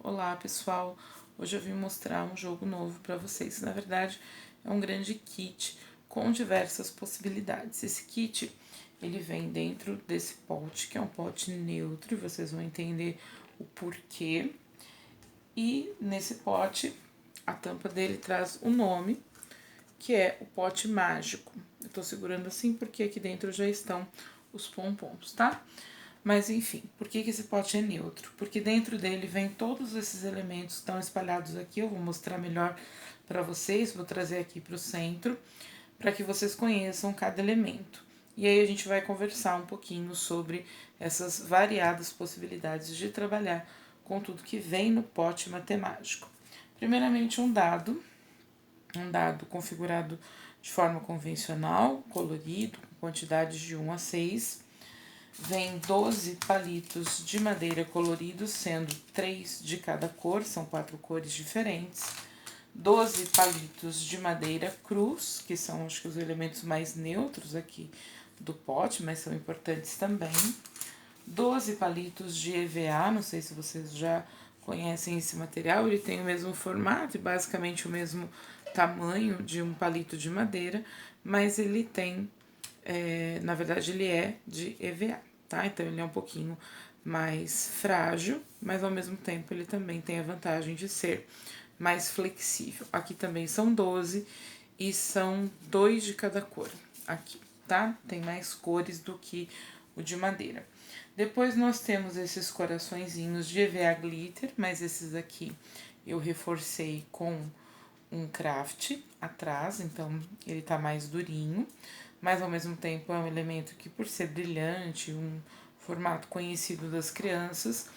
Olá pessoal, hoje eu vim mostrar um jogo novo para vocês. Na verdade, é um grande kit com diversas possibilidades. Esse kit, ele vem dentro desse pote, que é um pote neutro, e vocês vão entender o porquê. E nesse pote, a tampa dele traz o nome, que é o pote mágico. Eu tô segurando assim porque aqui dentro já estão os pompons, tá? Mas enfim, por que esse pote é neutro? Porque dentro dele vem todos esses elementos que estão espalhados aqui. Eu vou mostrar melhor para vocês, vou trazer aqui para o centro, para que vocês conheçam cada elemento. E aí a gente vai conversar um pouquinho sobre essas variadas possibilidades de trabalhar com tudo que vem no pote matemático. Primeiramente, um dado configurado de forma convencional, colorido, com quantidades de 1 a 6. Vem 12 palitos de madeira coloridos, sendo 3 de cada cor, são 4 cores diferentes. 12 palitos de madeira cruz, que são acho que os elementos mais neutros aqui do pote, mas são importantes também. 12 palitos de EVA, não sei se vocês já conhecem esse material, ele tem o mesmo formato e basicamente o mesmo tamanho de um palito de madeira, mas ele tem na verdade ele é de EVA, tá? Então ele é um pouquinho mais frágil, mas ao mesmo tempo ele também tem a vantagem de ser mais flexível. Aqui também são 12 e são 2 de cada cor aqui, tá? Tem mais cores do que o de madeira. Depois nós temos esses coraçõezinhos de EVA glitter, mas esses aqui eu reforcei com um craft atrás, então ele tá mais durinho, mas ao mesmo tempo é um elemento que, por ser brilhante, um formato conhecido das crianças,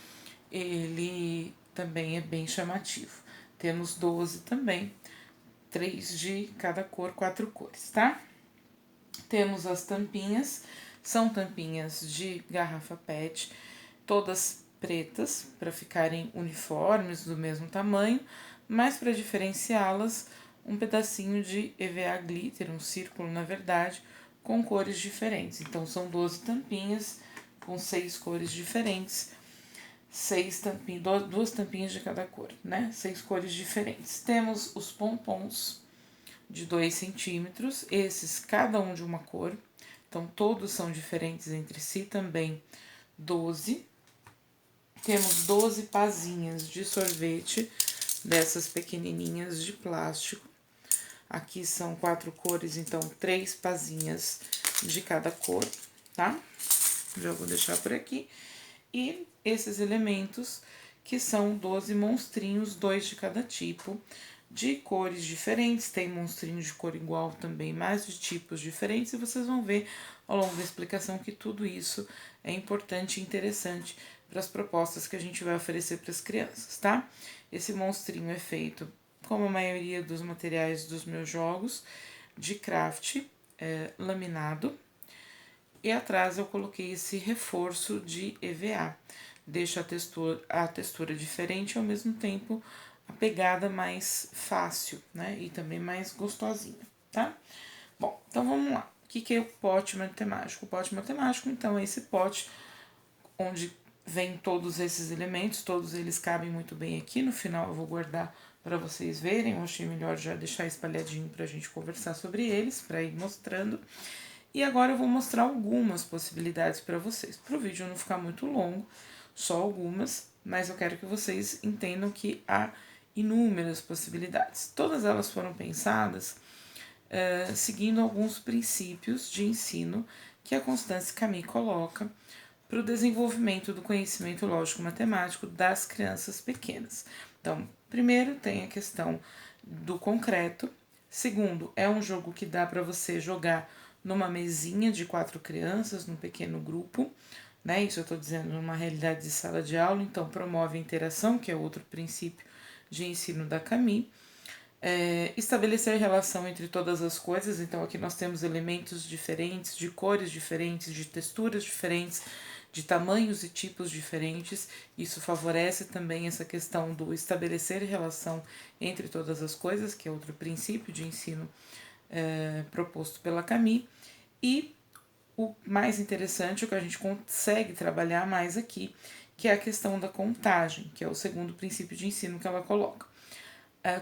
ele também é bem chamativo. Temos 12 também, 3 de cada cor, 4 cores, tá? Temos as tampinhas, são tampinhas de garrafa PET, todas pretas, para ficarem uniformes, do mesmo tamanho, mas para diferenciá-las, um pedacinho de EVA glitter, um círculo na verdade, com cores diferentes. Então são 12 tampinhas com 6 cores diferentes, 6 tampinhas, 2 tampinhas de cada cor, né? 6 cores diferentes. Temos os pompons de 2 centímetros, esses cada um de uma cor, então todos são diferentes entre si também, 12. Temos 12 pazinhas de sorvete, dessas pequenininhas de plástico. Aqui são 4 cores, então 3 pazinhas de cada cor, tá? Já vou deixar por aqui. E esses elementos, que são 12 monstrinhos, 2 de cada tipo, de cores diferentes. Tem monstrinho de cor igual também, mas de tipos diferentes. E vocês vão ver ao longo da explicação que tudo isso é importante e interessante para as propostas que a gente vai oferecer para as crianças, tá? Esse monstrinho é feito, como a maioria dos materiais dos meus jogos, de craft laminado. E atrás eu coloquei esse reforço de EVA. Deixa a textura diferente e ao mesmo tempo a pegada mais fácil, né? E também mais gostosinha, tá? Bom, então vamos lá. O que é o pote matemático? O pote matemático, então, é esse pote onde vem todos esses elementos, todos eles cabem muito bem aqui. No final eu vou guardar para vocês verem. Eu achei melhor já deixar espalhadinho para a gente conversar sobre eles, para ir mostrando. E agora eu vou mostrar algumas possibilidades para vocês. Para o vídeo não ficar muito longo, só algumas, mas eu quero que vocês entendam que há inúmeras possibilidades. Todas elas foram pensadas seguindo alguns princípios de ensino que a Constance Camille coloca para o desenvolvimento do conhecimento lógico-matemático das crianças pequenas. Então, primeiro tem a questão do concreto. Segundo, é um jogo que dá para você jogar numa mesinha de 4 crianças, num pequeno grupo, né? Isso eu estou dizendo numa realidade de sala de aula, então promove a interação, que é outro princípio de ensino da Camille. Estabelecer relação entre todas as coisas, então aqui nós temos elementos diferentes, de cores diferentes, de texturas diferentes, de tamanhos e tipos diferentes. Isso favorece também essa questão do estabelecer relação entre todas as coisas, que é outro princípio de ensino proposto pela Camille. E o mais interessante, o que a gente consegue trabalhar mais aqui, que é a questão da contagem, que é o segundo princípio de ensino que ela coloca.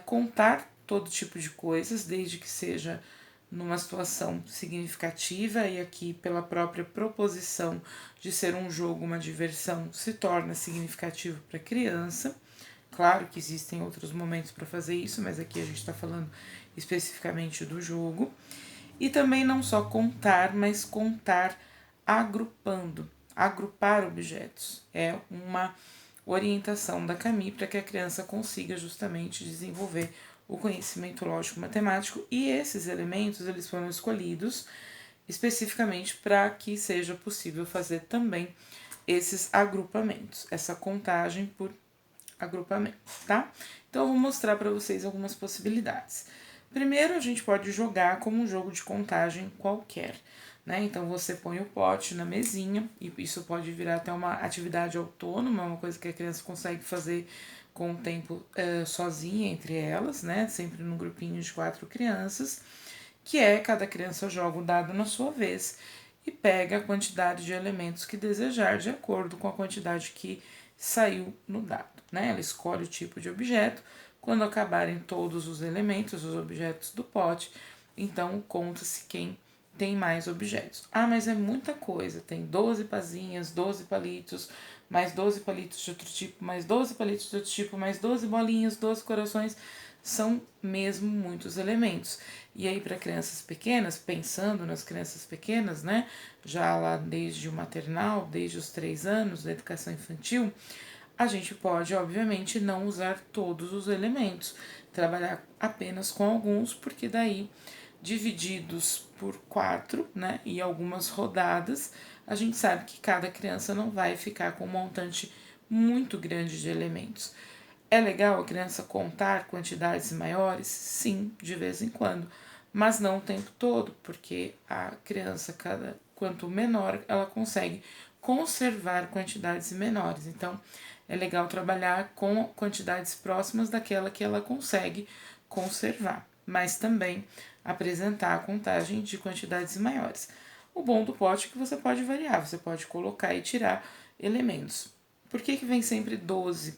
Contar todo tipo de coisas, desde que seja numa situação significativa, e aqui pela própria proposição de ser um jogo, uma diversão, se torna significativo para a criança. Claro que existem outros momentos para fazer isso, mas aqui a gente está falando especificamente do jogo. E também não só contar, mas contar agrupando, agrupar objetos. É uma orientação da Camille para que a criança consiga justamente desenvolver o conhecimento lógico-matemático, e esses elementos eles foram escolhidos especificamente para que seja possível fazer também esses agrupamentos, essa contagem por agrupamento, tá? Então eu vou mostrar para vocês algumas possibilidades. Primeiro, a gente pode jogar como um jogo de contagem qualquer, né? Então você põe o pote na mesinha, e isso pode virar até uma atividade autônoma, uma coisa que a criança consegue fazer com o tempo sozinha entre elas, né? Sempre num grupinho de 4 crianças, que é cada criança joga o dado na sua vez e pega a quantidade de elementos que desejar de acordo com a quantidade que saiu no dado, né? Ela escolhe o tipo de objeto. Quando acabarem todos os elementos, os objetos do pote, então conta-se quem tem mais objetos. Ah, mas é muita coisa, tem 12 pazinhas, 12 palitos, mais 12 palitos de outro tipo, mais 12 palitos de outro tipo, mais 12 bolinhas, 12 corações, são mesmo muitos elementos. E aí para crianças pequenas, pensando nas crianças pequenas, né, já lá desde o maternal, desde os 3 anos da educação infantil, a gente pode, obviamente, não usar todos os elementos, trabalhar apenas com alguns, porque daí, divididos por 4, né, e algumas rodadas, a gente sabe que cada criança não vai ficar com um montante muito grande de elementos. É legal a criança contar quantidades maiores? Sim, de vez em quando, mas não o tempo todo, porque a criança, quanto menor, ela consegue conservar quantidades menores. Então, é legal trabalhar com quantidades próximas daquela que ela consegue conservar, mas também apresentar a contagem de quantidades maiores. O bom do pote é que você pode variar, você pode colocar e tirar elementos. Por que vem sempre 12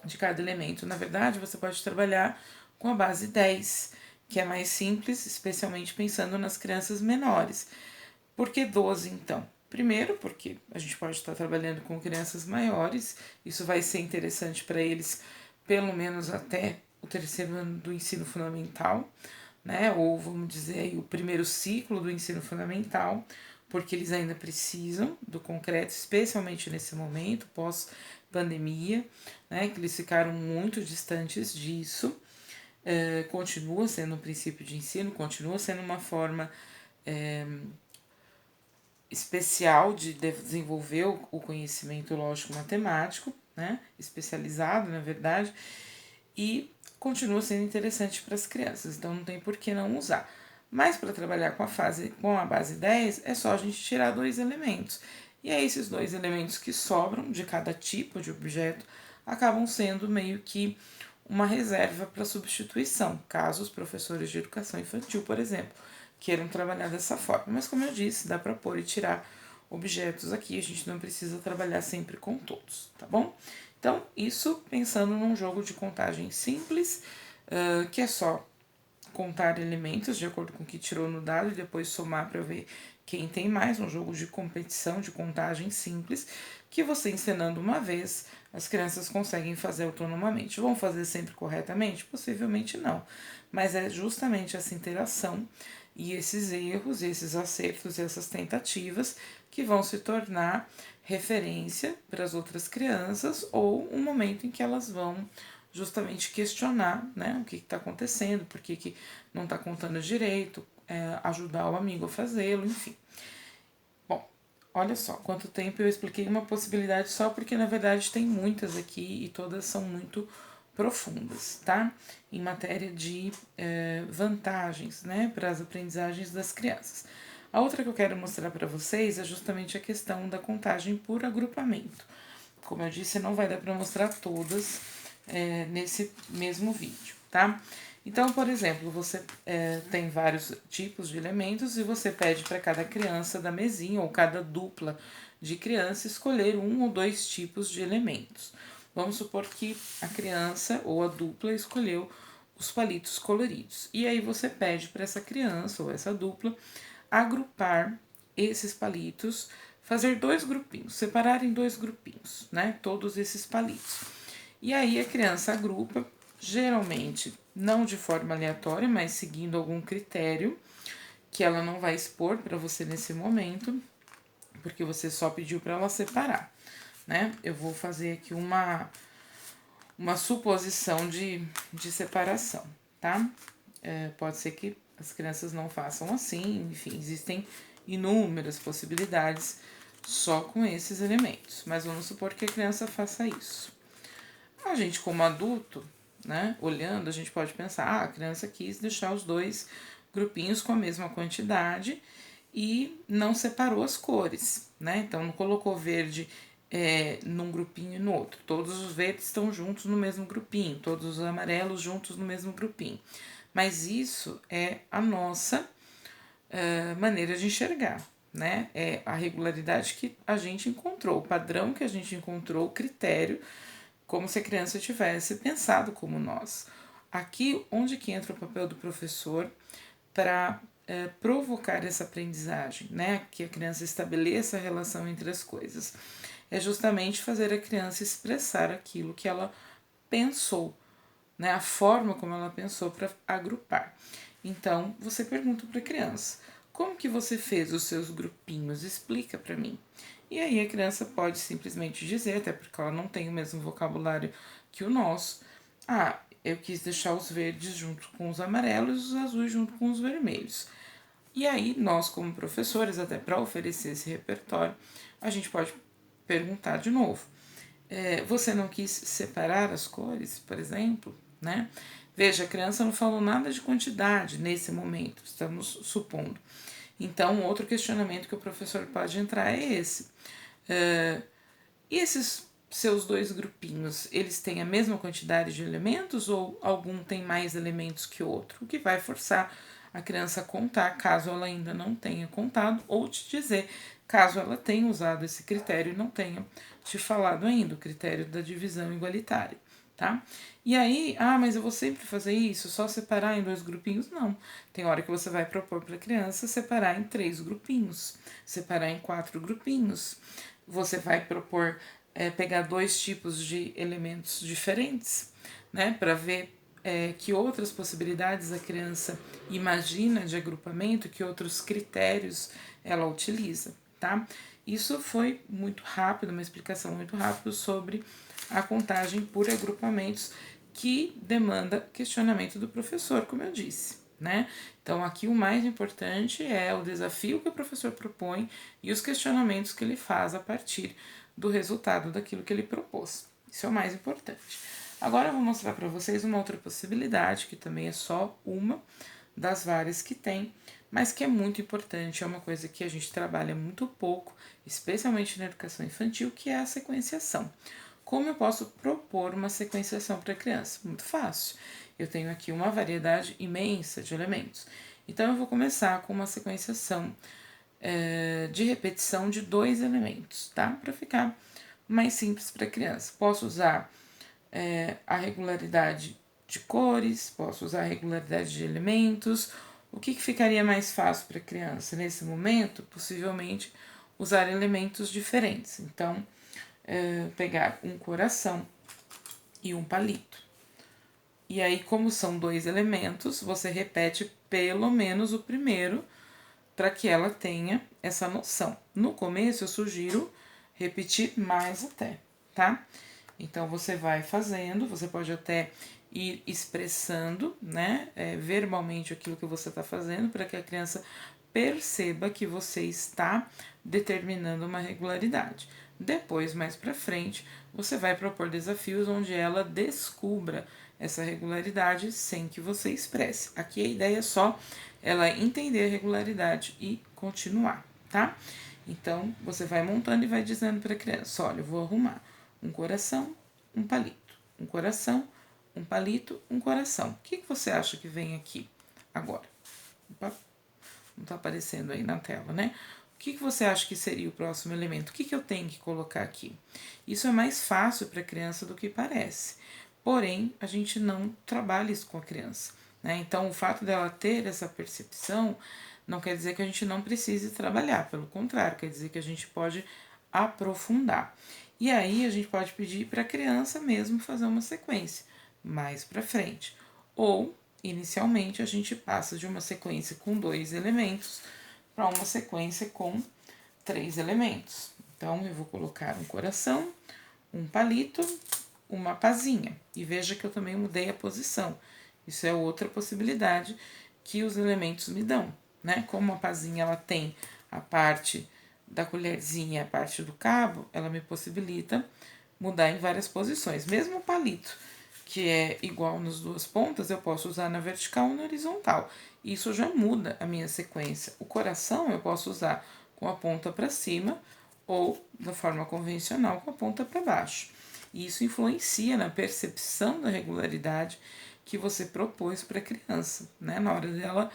de cada elemento? Na verdade, você pode trabalhar com a base 10, que é mais simples, especialmente pensando nas crianças menores. Por que 12 então? Primeiro, porque a gente pode estar trabalhando com crianças maiores, isso vai ser interessante para eles pelo menos até o 3º ano do ensino fundamental, né? Ou vamos dizer aí, o primeiro ciclo do ensino fundamental, porque eles ainda precisam do concreto, especialmente nesse momento, pós-pandemia, né? Que eles ficaram muito distantes disso. Continua sendo um princípio de ensino, continua sendo uma forma especial de desenvolver o conhecimento lógico-matemático, né? Especializado, na verdade, e continua sendo interessante para as crianças, então não tem por que não usar. Mas para trabalhar com a base 10, é só a gente tirar 2 elementos. E aí esses 2 elementos que sobram de cada tipo de objeto acabam sendo meio que uma reserva para substituição, caso os professores de educação infantil, por exemplo, queiram trabalhar dessa forma. Mas como eu disse, dá para pôr e tirar objetos aqui, a gente não precisa trabalhar sempre com todos, tá bom? Então, isso pensando num jogo de contagem simples, que é só contar elementos de acordo com o que tirou no dado e depois somar para ver quem tem mais, um jogo de competição, de contagem simples, que você ensinando uma vez, as crianças conseguem fazer autonomamente. Vão fazer sempre corretamente? Possivelmente não, mas é justamente essa interação e esses erros, esses acertos e essas tentativas que vão se tornar referência para as outras crianças, ou um momento em que elas vão justamente questionar, né, o que está acontecendo, por que não está contando direito, ajudar o amigo a fazê-lo, enfim. Bom, olha só, quanto tempo eu expliquei uma possibilidade só porque na verdade tem muitas aqui e todas são muito profundas, tá? Em matéria de vantagens, né, para as aprendizagens das crianças. A outra que eu quero mostrar para vocês é justamente a questão da contagem por agrupamento. Como eu disse, não vai dar para mostrar todas nesse mesmo vídeo. tá? Então, por exemplo, você tem vários tipos de elementos e você pede para cada criança da mesinha ou cada dupla de criança escolher um ou dois tipos de elementos. Vamos supor que a criança ou a dupla escolheu os palitos coloridos. E aí você pede para essa criança ou essa dupla agrupar esses palitos, fazer dois grupinhos, separar em dois grupinhos, né? Todos esses palitos. E aí a criança agrupa, geralmente não de forma aleatória, mas seguindo algum critério que ela não vai expor para você nesse momento, porque você só pediu para ela separar, né? Eu vou fazer aqui uma suposição de separação, tá? Pode ser que as crianças não façam assim, enfim, existem inúmeras possibilidades só com esses elementos, mas vamos supor que a criança faça isso. A gente, como adulto, né, olhando, a gente pode pensar, a criança quis deixar os dois grupinhos com a mesma quantidade e não separou as cores, né? Então não colocou verde num grupinho e no outro. Todos os verdes estão juntos no mesmo grupinho, todos os amarelos juntos no mesmo grupinho. Mas isso é a nossa maneira de enxergar, né? É a regularidade que a gente encontrou, o padrão que a gente encontrou, o critério, como se a criança tivesse pensado como nós. Aqui, onde que entra o papel do professor para provocar essa aprendizagem, né? Que a criança estabeleça a relação entre as coisas. É justamente fazer a criança expressar aquilo que ela pensou, né? A forma como ela pensou para agrupar. Então, você pergunta para a criança: como que você fez os seus grupinhos? Explica para mim. E aí a criança pode simplesmente dizer, até porque ela não tem o mesmo vocabulário que o nosso: ah, eu quis deixar os verdes junto com os amarelos e os azuis junto com os vermelhos. E aí, nós, como professores, até para oferecer esse repertório, a gente pode perguntar de novo: você não quis separar as cores, por exemplo, né? Veja, a criança não falou nada de quantidade nesse momento, estamos supondo. Então, outro questionamento que o professor pode entrar é esse. E esses seus dois grupinhos, eles têm a mesma quantidade de elementos ou algum tem mais elementos que o outro? O que vai forçar a criança a contar, caso ela ainda não tenha contado, ou te dizer, caso ela tenha usado esse critério e não tenha te falado ainda, o critério da divisão igualitária, tá? E aí, mas eu vou sempre fazer isso, só separar em dois grupinhos? Não. Tem hora que você vai propor para a criança separar em 3 grupinhos, separar em 4 grupinhos. Você vai propor pegar 2 tipos de elementos diferentes, né, para ver que outras possibilidades a criança imagina de agrupamento, que outros critérios ela utiliza, tá? Isso foi muito rápido, uma explicação muito rápida sobre a contagem por agrupamentos, que demanda questionamento do professor, como eu disse, né? Então, aqui o mais importante é o desafio que o professor propõe e os questionamentos que ele faz a partir do resultado daquilo que ele propôs. Isso é o mais importante. Agora eu vou mostrar para vocês uma outra possibilidade, que também é só uma das várias que tem, mas que é muito importante, é uma coisa que a gente trabalha muito pouco, especialmente na educação infantil, que é a sequenciação. Como eu posso propor uma sequenciação para a criança? Muito fácil. Eu tenho aqui uma variedade imensa de elementos. Então, eu vou começar com uma sequenciação de repetição de 2 elementos, tá? Para ficar mais simples para a criança. Posso usar a regularidade de cores, posso usar a regularidade de elementos. O que ficaria mais fácil para a criança nesse momento? Possivelmente usar elementos diferentes. Então, pegar um coração e um palito. E aí, como são 2 elementos, você repete pelo menos o primeiro para que ela tenha essa noção. No começo, eu sugiro repetir mais até, tá? Então, você vai fazendo, você pode até ir expressando, né, verbalmente aquilo que você está fazendo, para que a criança perceba que você está determinando uma regularidade. Depois, mais para frente, você vai propor desafios onde ela descubra essa regularidade sem que você expresse. Aqui a ideia é só ela entender a regularidade e continuar, tá? Então, você vai montando e vai dizendo para a criança: olha, eu vou arrumar um coração, um palito, um coração, um palito, um coração. O que você acha que vem aqui agora? Opa, não tá aparecendo aí na tela, né? O que você acha que seria o próximo elemento? O que eu tenho que colocar aqui? Isso é mais fácil para a criança do que parece. Porém, a gente não trabalha isso com a criança, né? Então, o fato dela ter essa percepção não quer dizer que a gente não precise trabalhar, pelo contrário, quer dizer que a gente pode aprofundar. E aí a gente pode pedir para a criança mesmo fazer uma sequência mais para frente. Ou, inicialmente, a gente passa de uma sequência com 2 elementos para uma sequência com 3 elementos. Então, eu vou colocar um coração, um palito, uma pazinha. E veja que eu também mudei a posição. Isso é outra possibilidade que os elementos me dão, né? Como a pazinha ela tem a parte da colherzinha, a parte do cabo, ela me possibilita mudar em várias posições. Mesmo o palito, que é igual nas duas pontas, eu posso usar na vertical ou na horizontal. Isso já muda a minha sequência. O coração eu posso usar com a ponta para cima ou da forma convencional com a ponta para baixo. E isso influencia na percepção da regularidade que você propôs para a criança, né? Na hora dela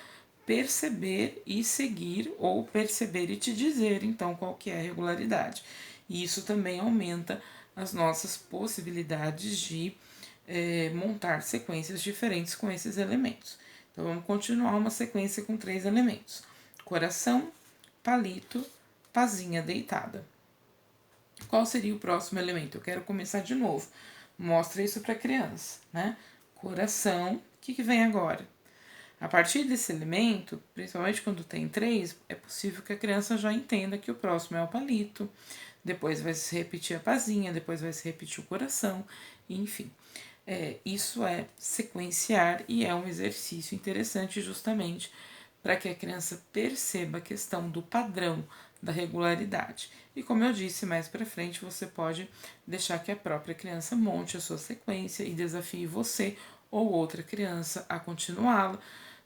perceber e seguir, ou perceber e te dizer, então, qual que é a regularidade. E isso também aumenta as nossas possibilidades de montar sequências diferentes com esses elementos. Então, vamos continuar uma sequência com 3 elementos: coração, palito, pazinha deitada. Qual seria o próximo elemento? Eu quero começar de novo. Mostra isso para a criança, né? Coração, o que vem agora? A partir desse elemento, principalmente quando tem 3, é possível que a criança já entenda que o próximo é o palito, depois vai se repetir a pazinha, depois vai se repetir o coração, enfim. Isso é sequenciar e é um exercício interessante justamente para que a criança perceba a questão do padrão, da regularidade. E como eu disse, mais para frente você pode deixar que a própria criança monte a sua sequência e desafie você ou outra criança a continuá-la,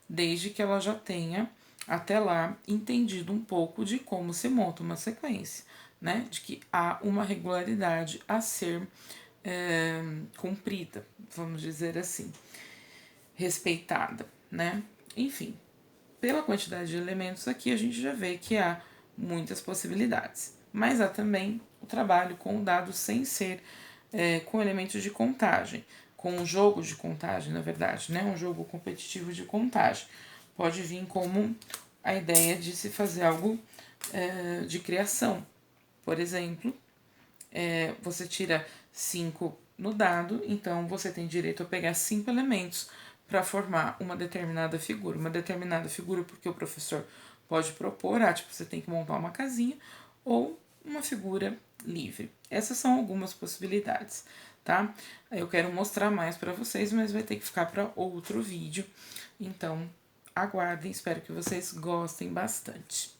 desde que ela já tenha até lá entendido um pouco de como se monta uma sequência, né? De que há uma regularidade a ser cumprida, vamos dizer assim, respeitada, né? Enfim, pela quantidade de elementos aqui, a gente já vê que há muitas possibilidades. Mas há também o trabalho com o dado sem ser com elementos de contagem, com um jogo de contagem, na verdade, né? Um jogo competitivo de contagem. Pode vir como a ideia de se fazer algo de criação. Por exemplo, você tira 5 no dado, então você tem direito a pegar 5 elementos para formar uma determinada figura. Uma determinada figura porque o professor pode propor, tipo, você tem que montar uma casinha, ou uma figura livre. Essas são algumas possibilidades, tá? Eu quero mostrar mais para vocês, mas vai ter que ficar para outro vídeo. Então, aguardem, espero que vocês gostem bastante.